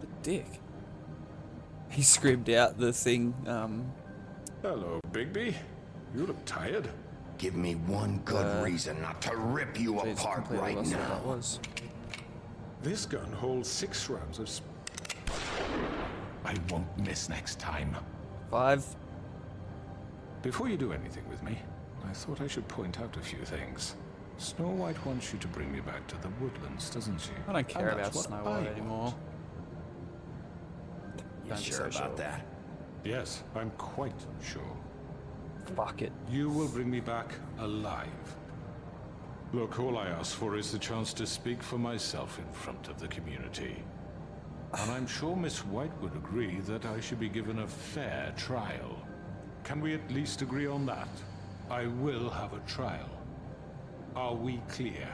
What a dick. He screamed out the thing, Hello, Bigby. You look tired. Give me one good reason not to rip you Jeez, apart completely right lost what now. that was. This gun holds 6 rounds of I won't miss next time. 5. Before you do anything with me, I thought I should point out a few things. Snow White wants you to bring me back to the woodlands, doesn't she? I don't care And about that's what Snow I White want. anymore. You Don't be sure so about sure. that? Yes, I'm quite sure. Fuck it. You will bring me back alive. Look, all I ask for is the chance to speak for myself in front of the community. And I'm sure Miss White would agree that I should be given a fair trial. Can we at least agree on that? I will have a trial. Are we clear?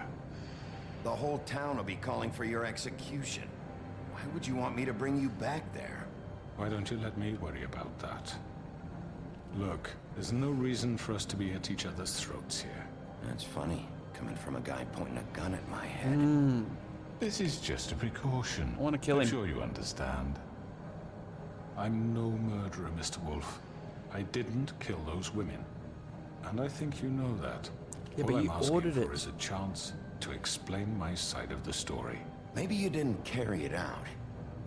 The whole town will be calling for your execution. Why would you want me to bring you back there? Why don't you let me worry about that? Look, there's no reason for us to be at each other's throats here. That's funny, coming from a guy pointing a gun at my head. This is just a precaution. I want to kill him. I'm sure you understand. I'm no murderer, Mr. Wolf. I didn't kill those women. And I think you know that. Yeah, All but I'm you asking ordered for it. is a chance to explain my side of the story. Maybe you didn't carry it out,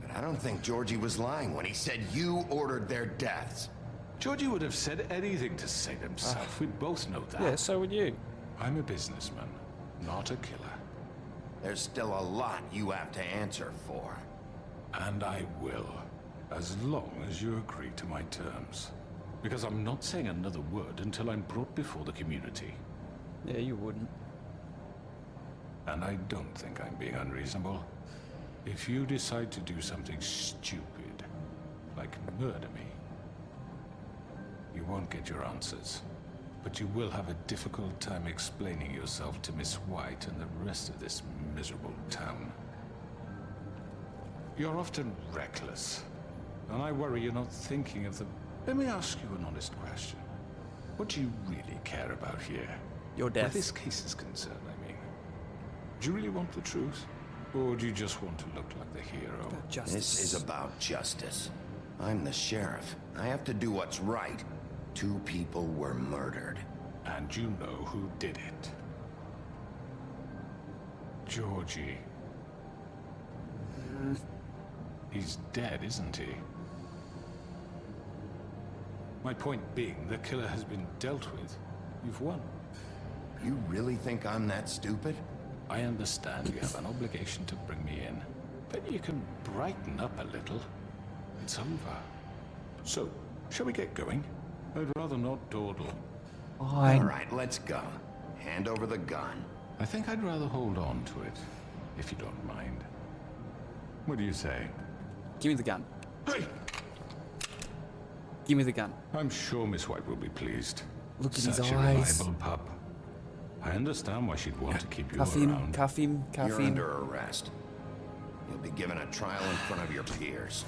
but I don't think Georgie was lying when he said you ordered their deaths. Georgie would have said anything to save himself. We both know that. Yeah, so would you. I'm a businessman, not a killer. There's still a lot you have to answer for. And I will, as long as you agree to my terms. Because I'm not saying another word until I'm brought before the community. Yeah, you wouldn't. And I don't think I'm being unreasonable. If you decide to do something stupid, like murder me, you won't get your answers. But you will have a difficult time explaining yourself to Miss White and the rest of this miserable town. You're often reckless, and I worry you're not thinking of the... Let me ask you an honest question. What do you really care about here? Your Where death. this case is concerned, I mean. Do you really want the truth? Or do you just want to look like the hero? Justice. This is about justice. I'm the sheriff. I have to do what's right. 2 people were murdered. And you know who did it. Georgie. He's dead, isn't he? My point being, the killer has been dealt with. You've won. You really think I'm that stupid? I understand you have an obligation to bring me in, but you can brighten up a little. It's over. So, shall we get going? I'd rather not dawdle. Fine. All right, let's go. Hand over the gun. I think I'd rather hold on to it, if you don't mind. What do you say? Give me the gun. Hey! Give me the gun. I'm sure Miss White will be pleased. Look at his Such a eyes. reliable pup. I understand why she'd want to keep you Cuff him, around. cuff him, cuff You're him. under arrest. You'll be given a trial in front of your peers.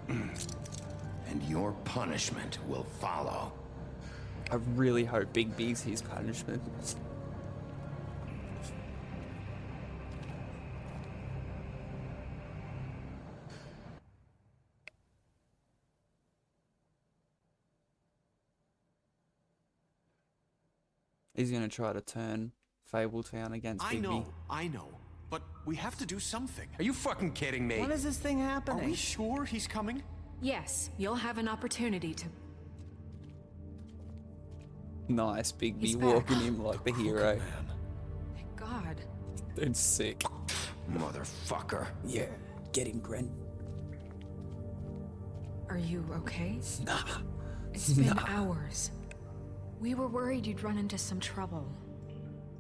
And your punishment will follow. I really hope Bigby's his punishment. He's gonna try to turn Fabletown against Bigby. I know. But we have to do something. Are you fucking kidding me? When is this thing Are happening? we sure he's coming? Yes, you'll have an opportunity to. Nice, Bigby He's back. walking him like the hero. Man. Thank God. Dude's sick. Motherfucker. Yeah, get him, Gren. Are you okay? Nah. It's been hours. We were worried you'd run into some trouble.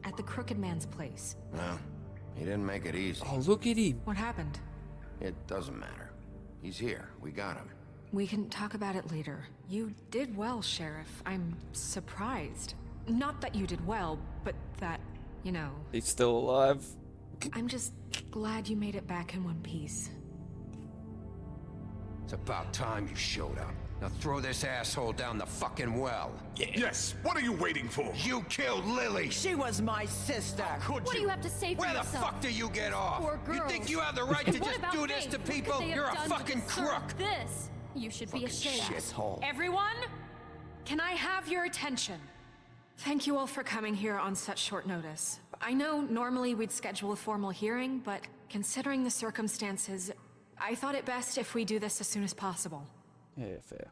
At the Crooked Man's place. Well, he didn't make it easy. Oh, look at him. What happened? It doesn't matter. He's here. We got him. We can talk about it later. You did well, Sheriff. I'm surprised. Not that you did well, but that, you know. He's still alive. I'm just glad you made it back in one piece. It's about time you showed up. Now throw this asshole down the fucking well. Yes, what are you waiting for? You killed Lily! She was my sister. Could What do you have to say for Where the yourself? fuck do you get off? Poor You girls. think you have the right to What just about do this Faith? to What could people? they have You're a done to fucking deserve crook! This. You should be ashamed. Shithole. Everyone, can I have your attention? Thank you all for coming here on such short notice. I know normally we'd schedule a formal hearing, but considering the circumstances, I thought it best if we do this as soon as possible. Yeah, fair.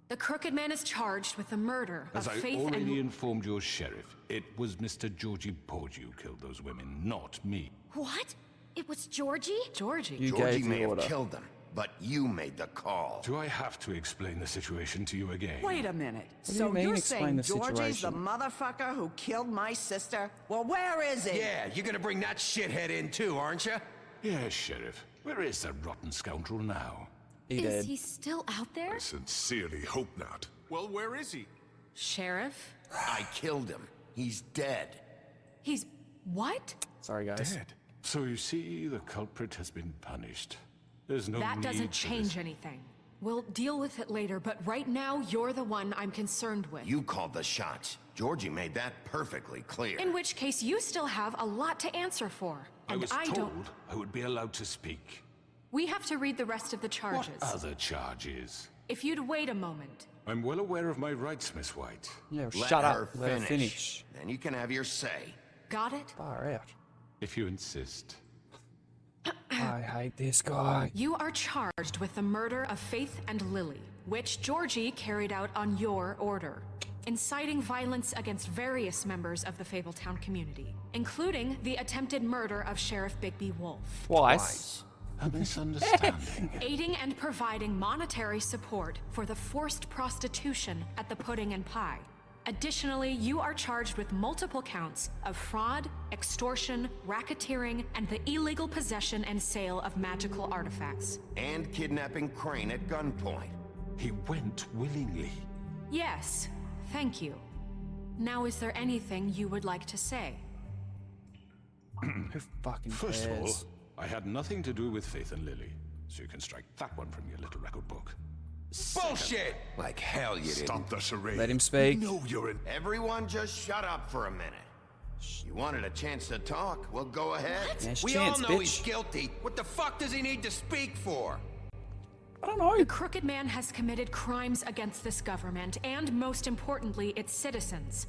The Crooked Man is charged with the murder As of I Faith already and... informed your sheriff, it was Mr. Georgie Porgy who killed those women, not me. What? It was Georgie? Georgie. You Georgie gave may the have order. killed them, but you made the call. Do I have to explain the situation to you again? Wait a minute. do you So mean, you're explain saying the Georgie's the situation? motherfucker who killed my sister? Well, where is he? Yeah, you're gonna bring that shithead in too, aren't you? Yes, Sheriff. Where is that rotten scoundrel now? He Is did. he still out there? I sincerely hope not. Well, where is he? Sheriff? I killed him. He's dead. He's... what? Sorry, guys. Dead. So you see, the culprit has been punished. There's no That need doesn't for change this. anything. We'll deal with it later, but right now, you're the one I'm concerned with. You called the shots. Georgie made that perfectly clear. In which case, you still have a lot to answer for. I And was I told don't... I would be allowed to speak. We have to read the rest of the What charges. other charges? If you'd wait a moment. I'm well aware of my rights, Miss White. Yeah, Let shut her up. Let her finish. Then you can have your say. Got it? Far out. If you insist. I hate this guy. You are charged with the murder of Faith and Lily, which Georgie carried out on your order, inciting violence against various members of the Fabletown community, including the attempted murder of Sheriff Bigby Wolf, Twice. A misunderstanding. aiding and providing monetary support for the forced prostitution at the Pudding and Pie. Additionally, you are charged with multiple counts of fraud, extortion, racketeering, and the illegal possession and sale of magical artifacts. And kidnapping Crane at gunpoint. He went willingly. Yes, thank you. Now, is there anything you would like to say? Who fucking First of all, cares? I had nothing to do with Faith and Lily, so you can strike that one from your little record book. Bullshit! Like hell you didn't. Stop the charade. Let him speak. No, you're in. Everyone just shut up for a minute. You wanted a chance to talk? Well, go ahead. Yes, We chance, all know bitch. he's guilty. What the fuck does he need to speak for? I don't know. The Crooked Man has committed crimes against this government and, most importantly, its citizens.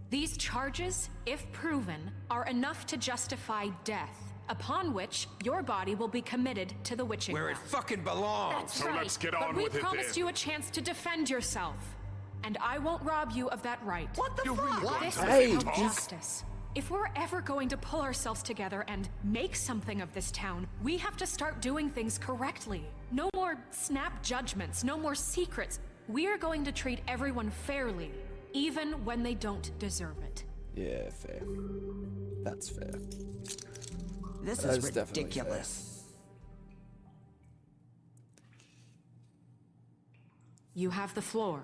These charges, if proven, are enough to justify death, upon which your body will be committed to the witching Where it well. fucking belongs. That's So right. let's get but on we with it promised then. you a chance to defend yourself, and I won't rob you of that right. What the You're fuck? really going This to is Hey, about just- justice. If we're ever going to pull ourselves together and make something of this town, we have to start doing things correctly. No more snap judgments, no more secrets. We are going to treat everyone fairly, even when they don't deserve it. Yeah, fair. That's fair. This That is is definitely ridiculous. You have the floor.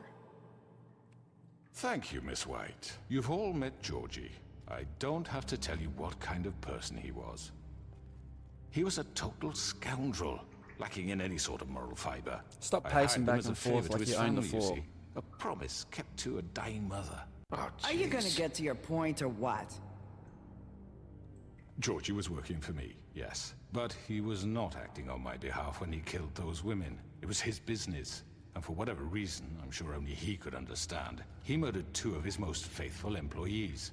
Thank you, Miss White. You've all met Georgie. I don't have to tell you what kind of person he was. He was a total scoundrel, lacking in any sort of moral fiber. Stop I pacing hired him back as a and forth favor to like his you own the family, you floor. see. A promise kept to a dying mother. Oh, Are you gonna jeez. get to your point or what? Georgie was working for me, yes. But he was not acting on my behalf when he killed those women. It was his business. And for whatever reason, I'm sure only he could understand, he murdered 2 of his most faithful employees.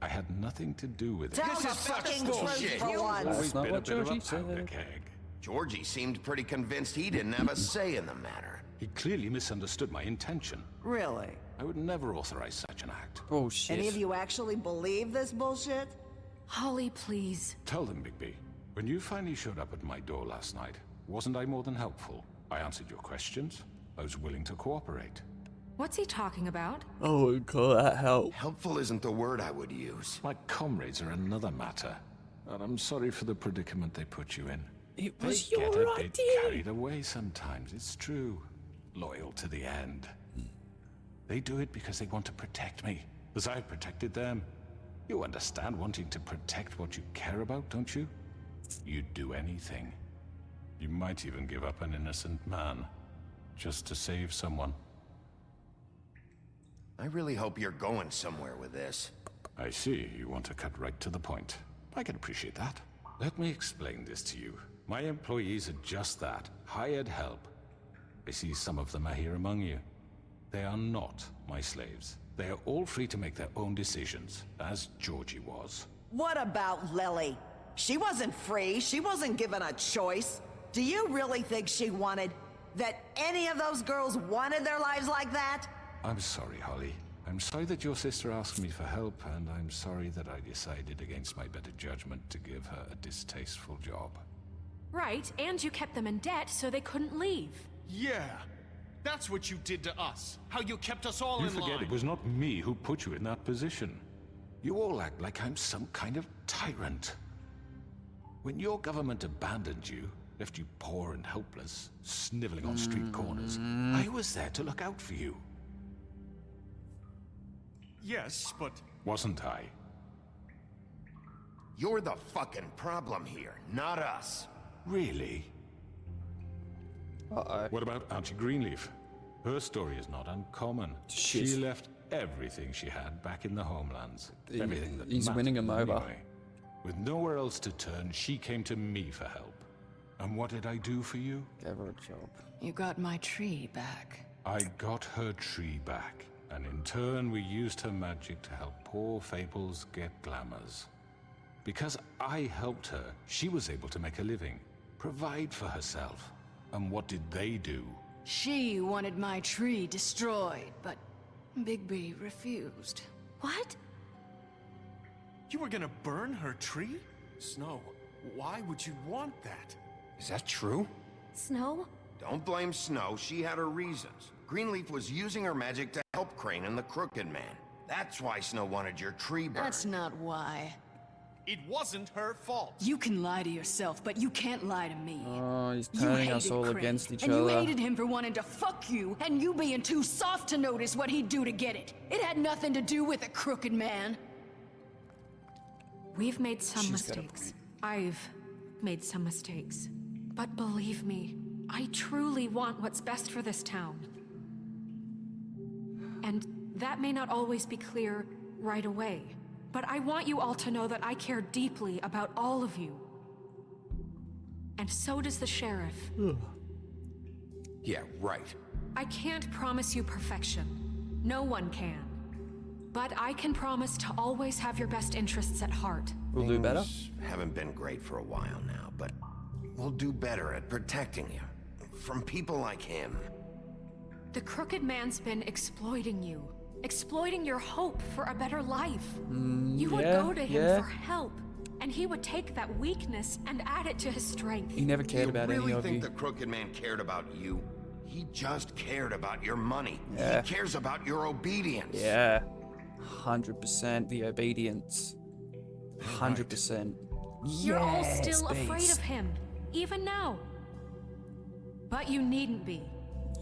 I had nothing to do with it. Tell This the is such fucking bullshit. truth for once. That's not Been a what bit of a Georgie said. powder keg. Georgie seemed pretty convinced he didn't have a say in the matter. He clearly misunderstood my intention. Really? I would never authorize such an act. Bullshit. Any of you actually believe this bullshit? Holly, please. Tell them, Bigby. When you finally showed up at my door last night, wasn't I more than helpful? I answered your questions. I was willing to cooperate. What's he talking about? I would call that help. Helpful isn't the word I would use. My comrades are another matter. And I'm sorry for the predicament they put you in. It They was get your a bit idea. carried away sometimes, it's true. Loyal to the end. They do it because they want to protect me, as I protected them. You understand wanting to protect what you care about, don't you? You'd do anything. You might even give up an innocent man. just to save someone. I really hope you're going somewhere with this. I see you want to cut right to the point. I can appreciate that. Let me explain this to you. My employees are just that, hired help. I see some of them are here among you. They are not my slaves. They are all free to make their own decisions, as Georgie was. What about Lily? She wasn't free. She wasn't given a choice. Do you really think she wanted... that any of those girls wanted their lives like that? I'm sorry, Holly. I'm sorry that your sister asked me for help, and I'm sorry that I decided against my better judgment to give her a distasteful job. Right, and you kept them in debt so they couldn't leave. Yeah. That's what you did to us. How you kept us all You in forget line. it was not me who put you in that position. You all act like I'm some kind of tyrant. When your government abandoned you, left you poor and helpless, sniveling on street corners, I was there to look out for you. Yes, but... Wasn't I? You're the fucking problem here, not us. Really? Uh-oh. What about Auntie Greenleaf? Her story is not uncommon. Shit. She left everything she had back in the homelands. Everything that He's mattered winning 'em over. anyway. With nowhere else to turn, she came to me for help. And what did I do for you? Gave her a job. You got my tree back. I got her tree back, and in turn we used her magic to help poor Fables get glamours. Because I helped her, she was able to make a living, provide for herself. And what did they do? She wanted my tree destroyed, but Bigby refused. What? You were gonna burn her tree? Snow, why would you want that? Is that true? Snow? Don't blame Snow, she had her reasons. Greenleaf was using her magic to help Crane and the Crooked Man. That's why Snow wanted your tree burned. That's not why. It wasn't her fault. You can lie to yourself, but you can't lie to me. Oh, he's You turning us hated all Crane, against each and other. you hated him for wanting to fuck you, and you being too soft to notice what he'd do to get it. It had nothing to do with a crooked man. We've made some She's got a mistakes. I've made some mistakes. But believe me, I truly want what's best for this town. And that may not always be clear right away. But I want you all to know that I care deeply about all of you. And so does the sheriff. Yeah, right. I can't promise you perfection. No one can. But I can promise to always have your best interests at heart. We'll do better. Things haven't been great for a while now, but we'll do better at protecting you. From people like him. The Crooked Man's been exploiting you. Exploiting your hope for a better life. You would yeah, go to him yeah. for help, and he would take that weakness and add it to his strength. He never cared You about really any of think you. the Crooked Man cared about you? He just cared about your money. Yeah. He cares about your obedience. Yeah. 100% the obedience. 100%. You're all Yes, still afraid beast. of him, even now. But you needn't be.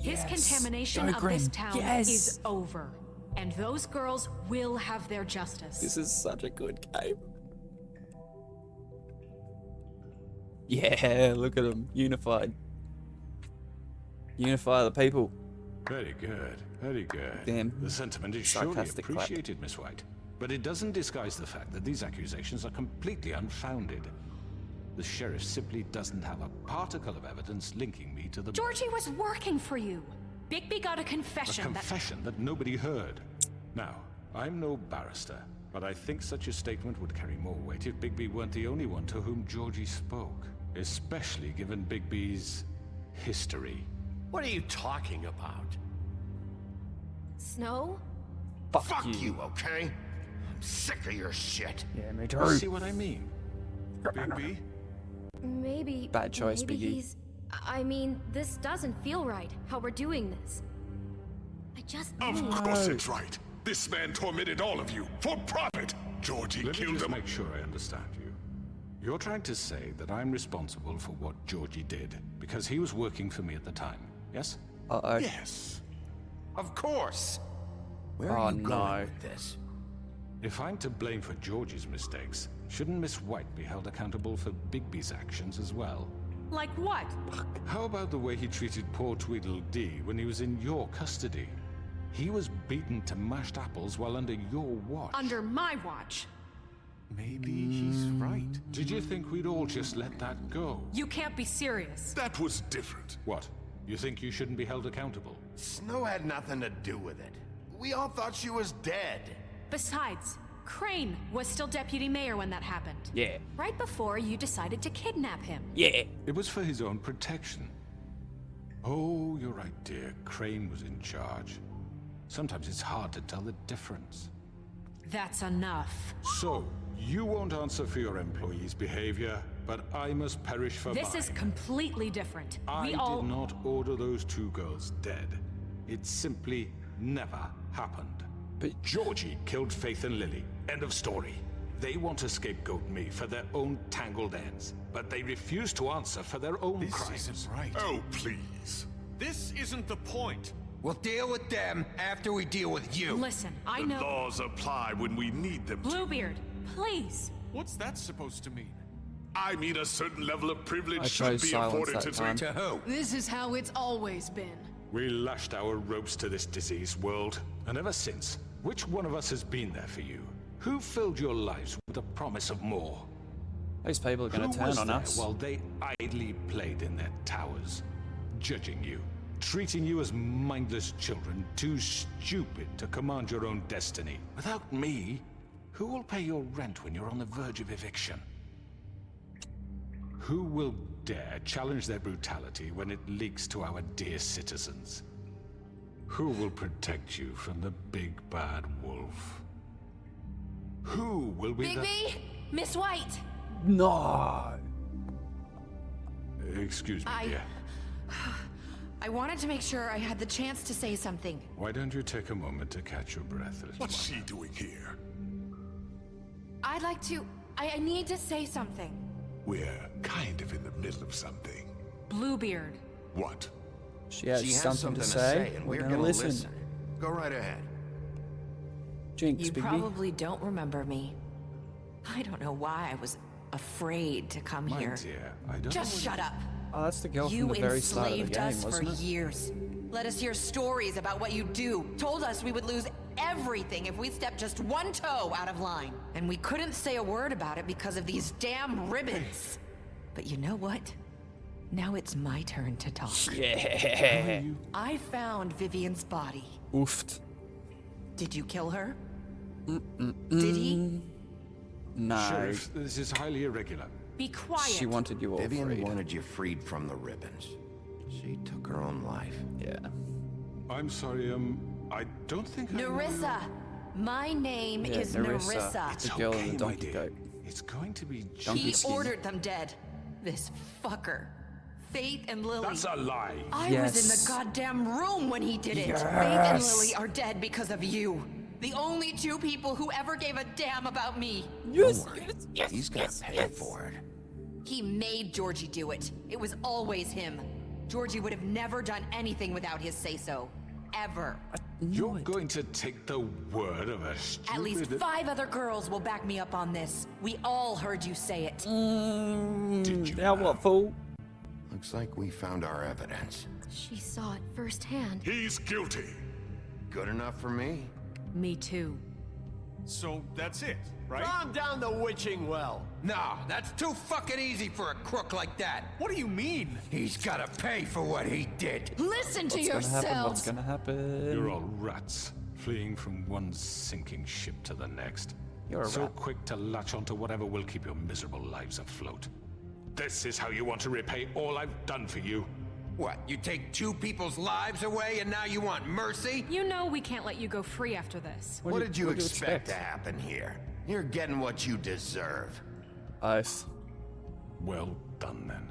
His Yes. contamination Go of Grim. this town Yes. is over. And those girls will have their justice. This is such a good game. Yeah, look at them. Unified. Unify the people. Very good, very good. Damn. The sentiment is surely Sarcastic clap. appreciated, Miss White. But it doesn't disguise the fact that these accusations are completely unfounded. The sheriff simply doesn't have a particle of evidence linking me to the Georgie was working for you. Bigby got a A confession that... confession that nobody heard. Now, I'm no barrister, but I think such a statement would carry more weight if Bigby weren't the only one to whom Georgie spoke. Especially given Bigby's history. What are you talking about? Snow? Fuck you, okay? I'm sick of your shit. Yeah, me You too. see what I mean? Bigby? Maybe. Bad choice, maybe Biggie. he's. I mean, this doesn't feel right, how we're doing this. I just Of need. course it's right. This man tormented all of you for profit. Georgie Let me killed just him. make sure I understand you. You're trying to say that I'm responsible for what Georgie did because he was working for me at the time, yes? Uh-oh. Yes. Of course. Where Oh, are you no. going with this? If I'm to blame for Georgie's mistakes, shouldn't Miss White be held accountable for Bigby's actions as well? Like what? How about the way he treated poor Tweedledee when he was in your custody? He was beaten to mashed apples while under your watch. Under my watch. Maybe he's right. Did you think we'd all just let that go? You can't be serious. That was different. What? You think you shouldn't be held accountable? Snow had nothing to do with it. We all thought she was dead. Besides, Crane was still deputy mayor when that happened. Yeah. Right before you decided to kidnap him. Yeah. It was for his own protection. Oh, you're right, dear. Crane was in charge. Sometimes it's hard to tell the difference. That's enough. So, you won't answer for your employees' behavior, but I must perish for This mine. is completely different. I We all... did not order those two girls dead. It simply never happened. But Georgie killed Faith and Lily. End of story. They want to scapegoat me for their own tangled ends, but they refuse to answer for their own This crimes. isn't right. Oh, please. This isn't the point. We'll deal with them after we deal with you. Listen, I The know... laws apply when we need them to. Bluebeard, please. What's that supposed to mean? I mean, a certain level of privilege I should chose be silence afforded that to time. To who? This is how it's always been. We lashed our ropes to this diseased world, and ever since, which one of us has been there for you? Who filled your lives with the promise of more? those people are going Who to turn was on there us. while they idly played in their towers, judging you, treating you as mindless children, too stupid to command your own destiny? Without me, who will pay your rent when you're on the verge of eviction? Who will dare challenge their brutality when it leaks to our dear citizens? Who will protect you from the big bad wolf? Who will be Bigby! Miss White! No. Excuse me, I- dear. I wanted to make sure I had the chance to say something. Why don't you take a moment to catch your breath, little What's one? she doing here? I'd like to... I need to say something. We're kind of in the middle of something. Bluebeard. What? She has, She has something to say, and we're we're going to gonna listen. Go right ahead. Jinx, You Bigby. probably don't remember me. I don't know why I was afraid to come My here. dear, I don't Just know. shut up. Oh, that's the girl You from the very start of the enslaved game, us for wasn't it? years. Let us hear stories about what you do. Told us we would lose everything if we stepped just one toe out of line. And we couldn't say a word about it because of these damn ribbons. But you know what? Now it's my turn to talk. Yeah. I found Vivian's body. Oofed. Did you kill her? Did he? No. Sheriff, this is highly irregular. Be quiet. She wanted you all Vivian freed. wanted you freed from the ribbons. She took her own life. Yeah. I'm sorry, I don't think I know- Narissa. My name Yeah, is Narissa. Narissa. It's The girl in okay, the my donkey dear. goat. It's going to be Donkey He skin. ordered them dead. This fucker. Faith and Lily. That's a lie. I was in Yes. the goddamn room when he did it. Yes. Faith and Lily are dead because of you. The only two people who ever gave a damn about me. Yes, Don't worry. He's gonna pay for it. He made Georgie do it. It was always him. Georgie would have never done anything without his say-so. Ever. You're going to take the word of a stupid... At least 5 other girls will back me up on this. We all heard you say it. Did you Now what, fool? Looks like we found our evidence. She saw it firsthand. He's guilty. Good enough for me. Me too. So that's it, right? Calm down the witching well. Nah, that's too fucking easy for a crook like that. What do you mean? He's gotta pay for what he did. Listen to What's gonna happen? What's yourselves. gonna happen? You're all rats, fleeing from one sinking ship to the next. You're a so rat. quick to latch onto whatever will keep your miserable lives afloat. This is how you want to repay all I've done for you. What, you take 2 people's lives away and now you want mercy? You know we can't let you go free after this. What did you what do expect to happen here? You're getting what you deserve. Oath. Well done, then.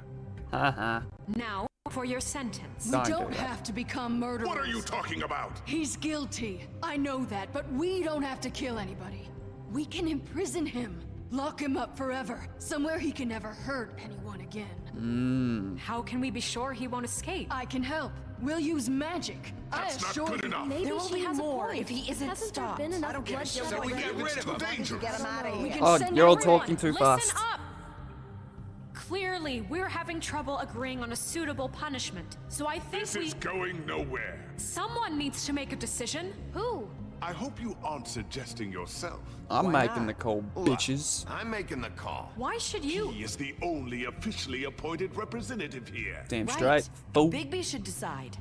Haha. Now, for your sentence. We Don't do don't that. have to become murderers. What are you talking about? He's guilty. I know that, but we don't have to kill anybody. We can imprison him. Lock him up forever. Somewhere he can never hurt anyone again. How can we be sure he won't escape? I can help. We'll use magic. That's I not assure good you. enough. Maybe There will she be has more a point. if he isn't Hasn't stopped. there been enough I don't give a bloodshed shit. So we already? get rid of him. Dangerous. Get him out of We here. can Oh, send you're all everyone. talking too Listen fast. up! Clearly, clearly we're having trouble agreeing on a suitable punishment. So I think This is going nowhere. someone needs to make a decision. Who? I hope you aren't suggesting yourself. I'm Why making not? the call, Look, bitches. I'm making the call. Why should you? He is the only officially appointed representative here. Damn Right. straight. Fool. Bigby should decide.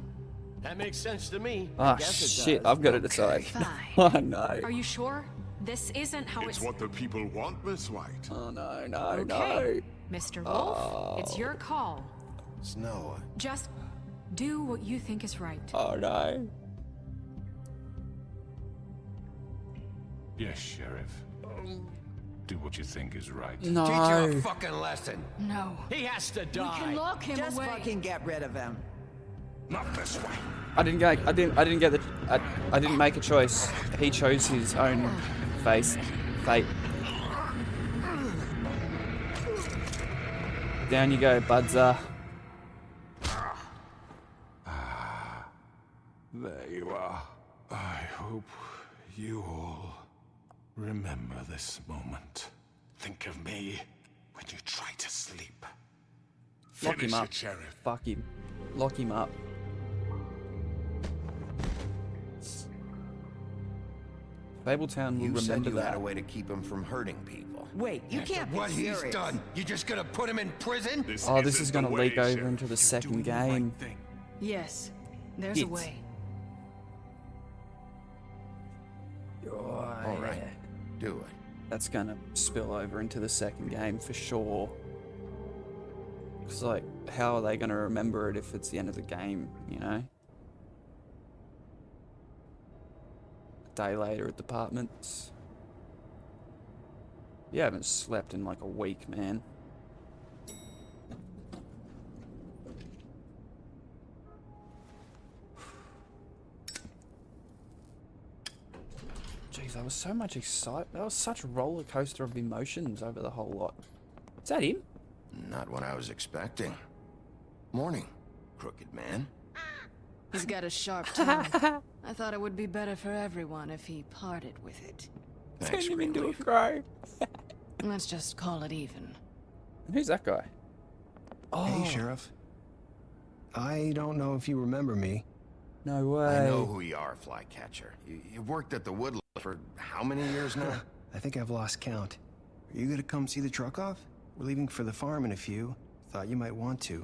That makes sense to me. Ah, Guess it shit. does. I've got to decide. Fine. Oh, no. Are you sure? This isn't how It's what the people want, Miss White. Oh, no, no, Okay, Mr. Wolf, it's your call. Snow, Just do what you think is right. no. Oh, no. Yes, Sheriff. Do what you think is right. Teach her a No. fucking lesson. No. He has to We die. can lock him Just away. fucking get rid of him. Not this way. I didn't get the, I didn't make a choice. He chose his own fate. Down you go, Budza. There you are. I hope you all remember this moment. Think of me when you try to sleep. Lock Finish him up. it, Sheriff. Fuck him. Lock him up. Fabletown will you said remember you had that. a way to keep him from hurting people. Wait, you can't be What serious. he's done, you just gonna put him in prison? Oh, this is isn't gonna the way, leak over Sheriff. into the second game. Yes, there's a Hit. way. All right, do it. That's gonna spill over into the second game for sure. Cause like, how are they gonna remember it if it's the end of the game, you know? A day later at departments. You haven't slept in like a week, man. Jeez, that was so much excitement. That was such a roller coaster of emotions over the whole lot. Is that him? Not what I was expecting. Morning, crooked man. He's got a sharp tongue. I thought it would be better for everyone if he parted with it. Thanks, Turned him into a Greenleaf. crow. Let's just call it even. And who's that guy? Oh, Hey, Sheriff. I don't know if you remember me. no way. I know who you are, Flycatcher. You worked at the Woodland for how many years now? I think I've lost count. Are you gonna come see the truck off? We're leaving for the farm in a few. Thought you might want to.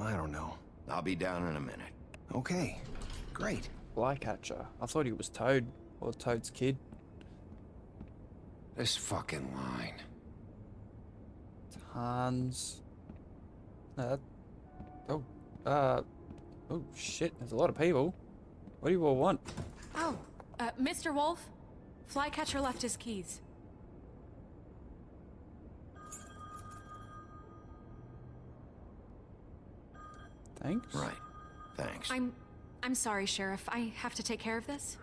I don't know. I'll be down in a minute. Okay, great. Flycatcher. I thought he was Toad, or Toad's kid. This fucking line. Hans. Oh shit, there's a lot of people. What do you all want? Oh, Mr. Wolf, Flycatcher left his keys. Thanks. Right. Thanks. I'm sorry, Sheriff. I have to take care of this.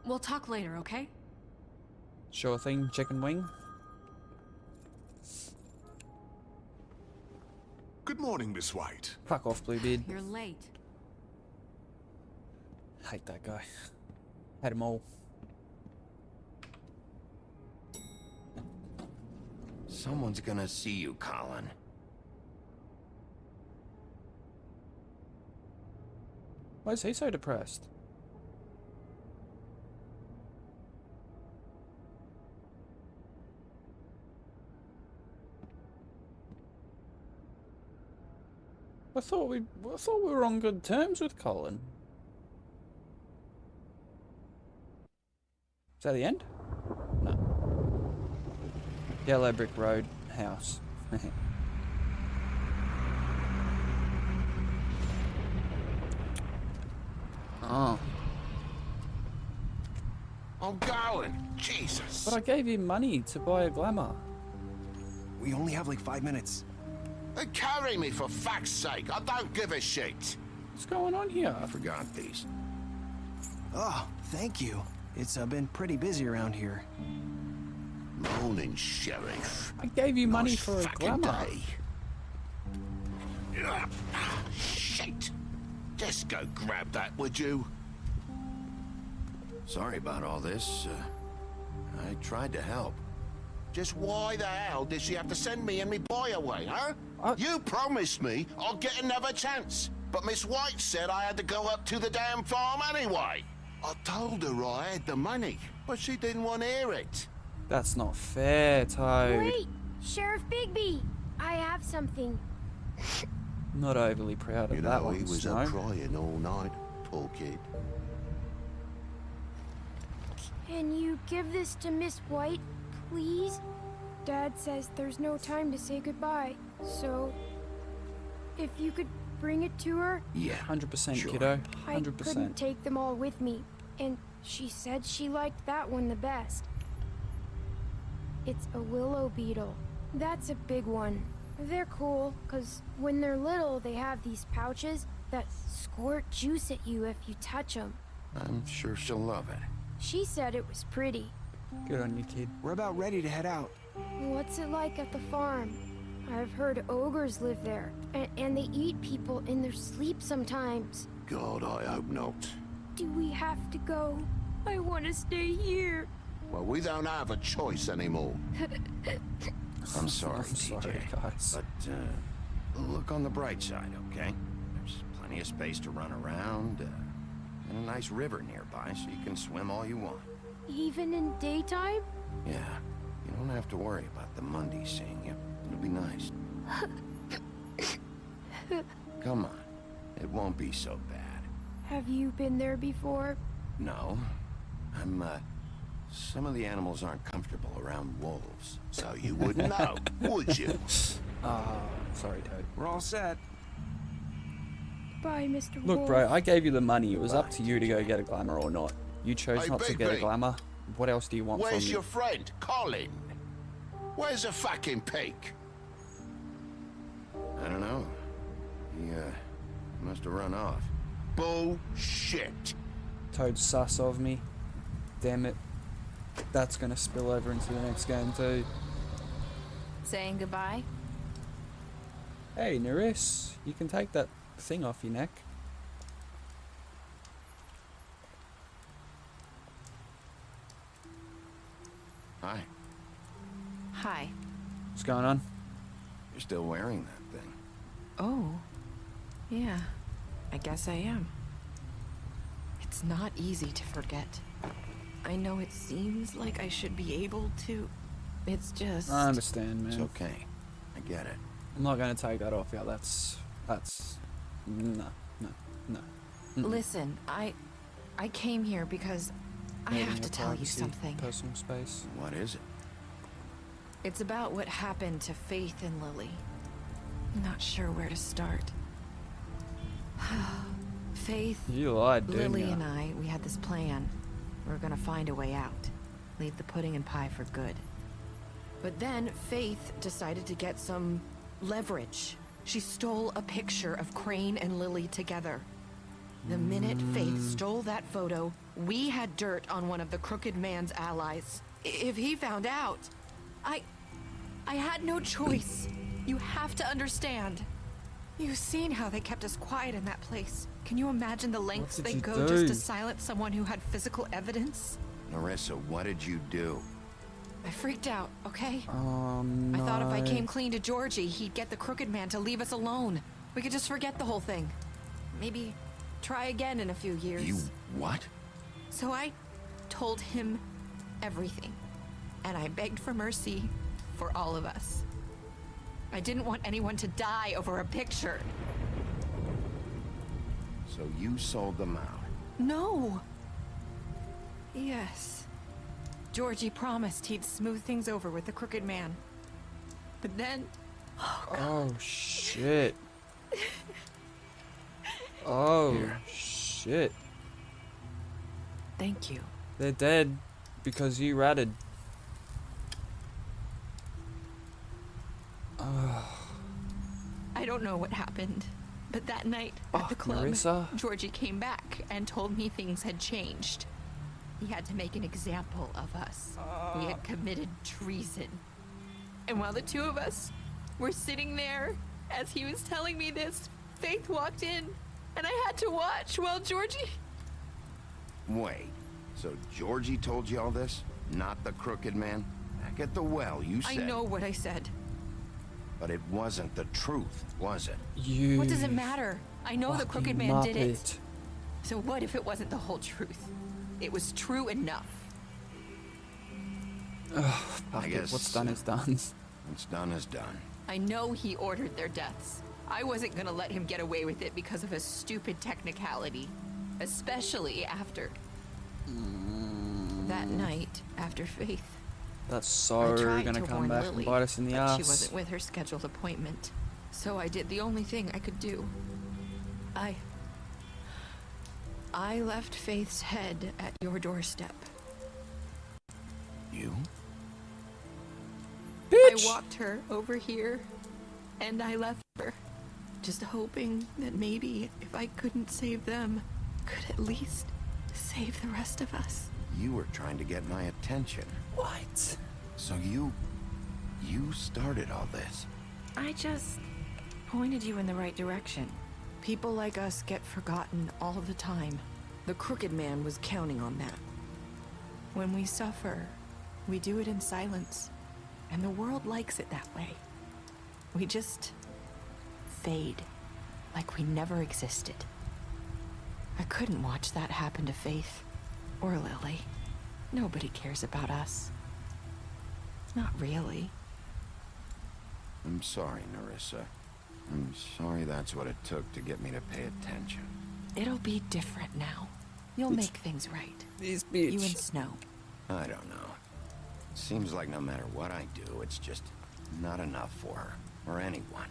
We'll talk later, okay? Sure thing, chicken wing. Good morning, Miss White. Fuck off, Bluebeard. You're late. Hate that guy. Hate them all. Someone's gonna see you, Colin. Why is he so depressed? I thought we were on good terms with Colin. Is that the end? No. Yellow brick road house. Oh. I'm going. Jesus. But I gave you money to buy a glamour. We only have like 5 minutes. Carry me, for fuck's sake. I don't give a shit. What's going on here? I forgot these. Oh, thank you. It's been pretty busy around here. Morning, Sheriff. I gave you money Nice for a fucking glamour. day. Shit. Just go grab that, would you? Sorry about all this. I tried to help. Just why the hell did she have to send me and me boy away, huh? You promised me I'll get another chance, but Miss White said I had to go up to the damn farm anyway. I told her I had the money, but she didn't want to hear it. That's not fair, Toad. Wait, Sheriff Bigby, I have something. Not overly proud of You that know, one, he was Snow. up crying all night, poor kid. Can you give this to Miss White, please? Dad says there's no time to say goodbye, so if you could bring it to her. Yeah, 100%, sure. kiddo. I 100%. couldn't take them all with me, and she said she liked that one the best. It's a willow beetle. That's a big one. They're cool, because when they're little, they have these pouches that squirt juice at you if you touch them. I'm sure she'll love it. She said it was pretty. Good on you, kid. We're about ready to head out. What's it like at the farm? I've heard ogres live there, and they eat people in their sleep sometimes. God, I hope not. Do we have to go? I want to stay here. Well, we don't have a choice anymore. I'm sorry, I'm sorry, TJ. guys. But, look on the bright side, okay? There's plenty of space to run around, and a nice river nearby, so you can swim all you want. Even in daytime? Yeah, you don't have to worry about the Mundies seeing you. It'll be nice. Come on, it won't be so bad. Have you been there before? No, some of the animals aren't comfortable around wolves. So you wouldn't know, would you? Sorry, Toad. We're all set. Bye, Mr. Look, Wolf. bro, I gave you the money. It was up to you to go get a glamour or not. You chose Hey, not to get a Bigby. glamour. What else do you want Where's from me? your friend, Colin? Where's the fucking pig? I don't know. He, must have run off. Bullshit. Toad's sus of me. Damn it. That's gonna spill over into the next game too. Saying goodbye? Hey, Nerys, you can take that thing off your neck. Hi. Hi. What's going on? You're still wearing that thing. Oh. Yeah. I guess I am. It's not easy to forget. I know it seems like I should be able to. It's just... I understand, man. It's okay. I get it. I'm not gonna take that off. Yeah, that's no. Listen, I came here because I Invading have your to tell you privacy, something. Personal space. What is it? It's about what happened to Faith and Lily. I'm not sure where to start. Faith, You lied, didn't Lily ya? and I, we had this plan. We were gonna find a way out. Leave the pudding and pie for good. But then Faith decided to get some leverage. She stole a picture of Crane and Lily together. The minute Faith stole that photo, we had dirt on one of the Crooked Man's allies. If he found out, I had no choice. You have to understand. You've seen how they kept us quiet in that place. Can you imagine the lengths did they you go do? just to silence someone who had physical evidence? Narissa, what did you do? I freaked out, okay? No. I thought if I came clean to Georgie, he'd get the Crooked Man to leave us alone. We could just forget the whole thing. Maybe try again in a few years. You what? So I told him everything. And I begged for mercy for all of us. I didn't want anyone to die over a picture. So you sold them out? No. Yes. Georgie promised he'd smooth things over with the Crooked Man. But then... Oh, shit. Oh, shit. Thank you. They're dead because you ratted. I don't know what happened, but that night at the club, Marissa? Georgie came back and told me things had changed. He had to make an example of us. We had committed treason. And while the two of us were sitting there, as he was telling me this, Faith walked in, and I had to watch while Georgie... Wait, so Georgie told you all this? Not the Crooked Man? back at the well, you said. I know what I said. But it wasn't the truth, was it? You. What does it matter? I know the Crooked Man did it. Muppet. So what if it wasn't the whole truth? It was true enough. I guess what's done is done. What's done is done. I know he ordered their deaths. I wasn't gonna let him get away with it because of a stupid technicality. Especially after... that night, after Faith. That's so gonna come back and bite us in the ass. She wasn't with her scheduled appointment. So I did the only thing I could do. I left Faith's head at your doorstep. You? Bitch. I walked her over here, and I left her. Just hoping that maybe if I couldn't save them, could at least save the rest of us. You were trying to get my attention. What? So you started all this. I just pointed you in the right direction. People like us get forgotten all the time. The Crooked Man was counting on that. When we suffer, we do it in silence, and the world likes it that way. We just fade, like we never existed. I couldn't watch that happen to Faith, or Lily. Nobody cares about us. Not really. I'm sorry, Nerissa. I'm sorry that's what it took to get me to pay attention. It'll be different now. You'll make things right. These bitch. You and Snow. I don't know. It seems like no matter what I do, it's just not enough for her, or anyone.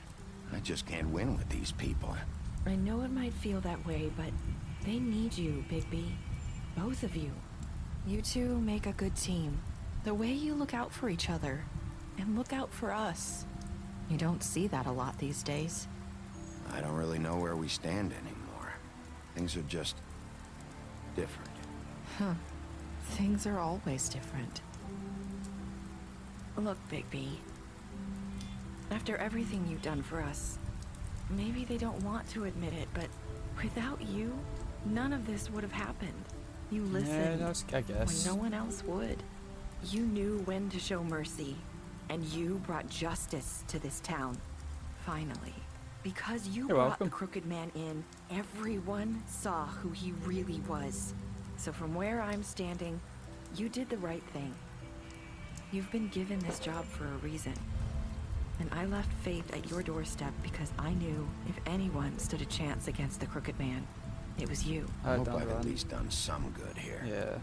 I just can't win with these people. I know it might feel that way, but they need you, Bigby. Both of you. You two make a good team. The way you look out for each other, and look out for us. You don't see that a lot these days. I don't really know where we stand anymore. Things are just different. Huh. Things are always different. Look, Bigby. After everything you've done for us, maybe they don't want to admit it, but without you, none of this would have happened. You listened I guess. when no one else would. You knew when to show mercy, and you brought justice to this town. Finally. Because you You're brought welcome. the Crooked Man in, everyone saw who he really was. So from where I'm standing, you did the right thing. You've been given this job for a reason. And I left Faith at your doorstep because I knew if anyone stood a chance against the Crooked Man, it was you. I hope I've at least done some good here. Yeah.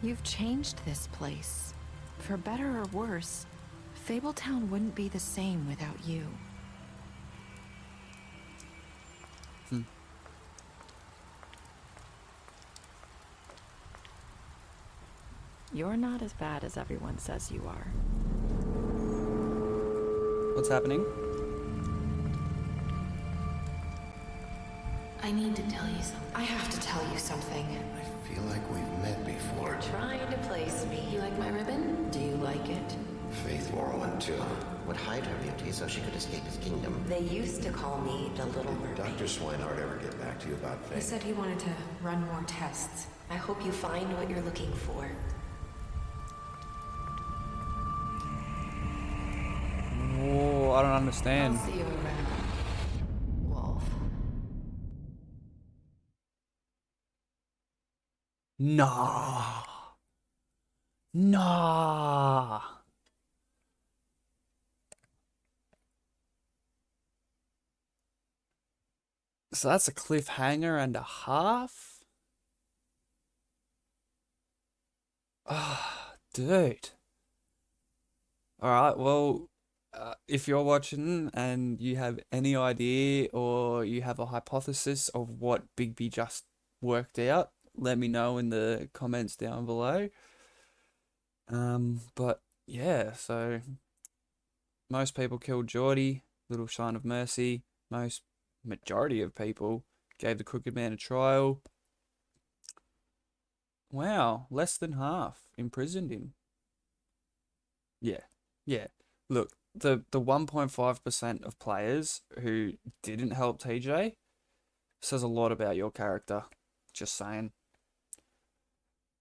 You've changed this place. For better or worse, Fabletown wouldn't be the same without you. You're not as bad as everyone says you are. What's happening? I need to tell you something. I have to tell you something. I feel like we've met before. Trying to place me. You like my ribbon? Do you like it? Faith Morrowind, too, would hide her beauty so she could escape his kingdom. They used to call me the Little Mermaid. Dr. Swinehart ever get back to you about He Faith? said he wanted to run more tests. I hope you find what you're looking for. Oh, I don't understand. I'll see you around, Wolf. Nah. Nah. So that's a cliffhanger and a half? Ah, dude. Alright, well, if you're watching and you have any idea or you have a hypothesis of what Bigby just worked out, let me know in the comments down below. But yeah, so most people killed Geordie, little sign of mercy. Majority of people gave the Crooked Man a trial. Wow, less than half imprisoned him. Yeah. Look, the 1.5% of players who didn't help TJ says a lot about your character. Just saying.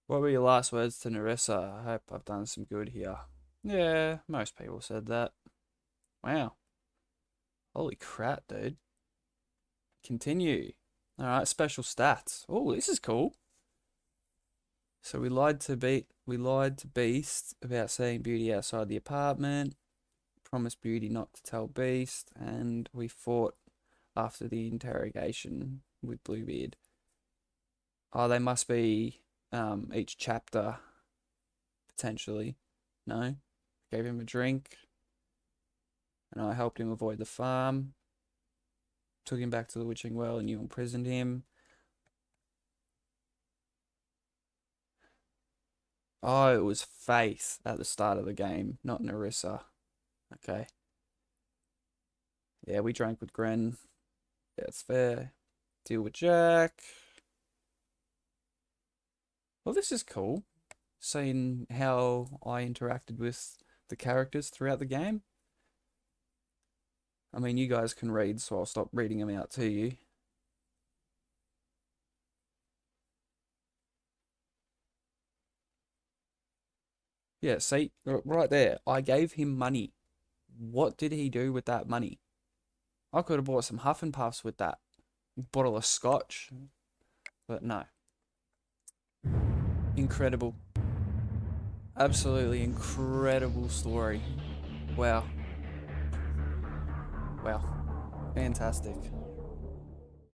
What were your last words to Narissa? I hope I've done some good here. Yeah, most people said that. Wow. Holy crap, dude. Continue. Alright, special stats. Oh, this is cool. So we lied to Beast about seeing Beauty outside the apartment. Promised Beauty not to tell Beast, and we fought after the interrogation with Bluebeard. Oh, they must be each chapter, potentially. No? Gave him a drink, and I helped him avoid the farm. Took him back to the witching well, and you imprisoned him. Oh, it was Faith at the start of the game, not Narissa. Okay. Yeah, we drank with Gren. Yeah, it's fair. Deal with Jack. Well, this is cool. Seeing how I interacted with the characters throughout the game. I mean, you guys can read, so I'll stop reading them out to you. Yeah, see, right there. I gave him money. What did he do with that money? I could have bought some Huff and Puffs with that. Bottle of scotch. But no. Incredible. Absolutely incredible story. Wow. Wow. Fantastic.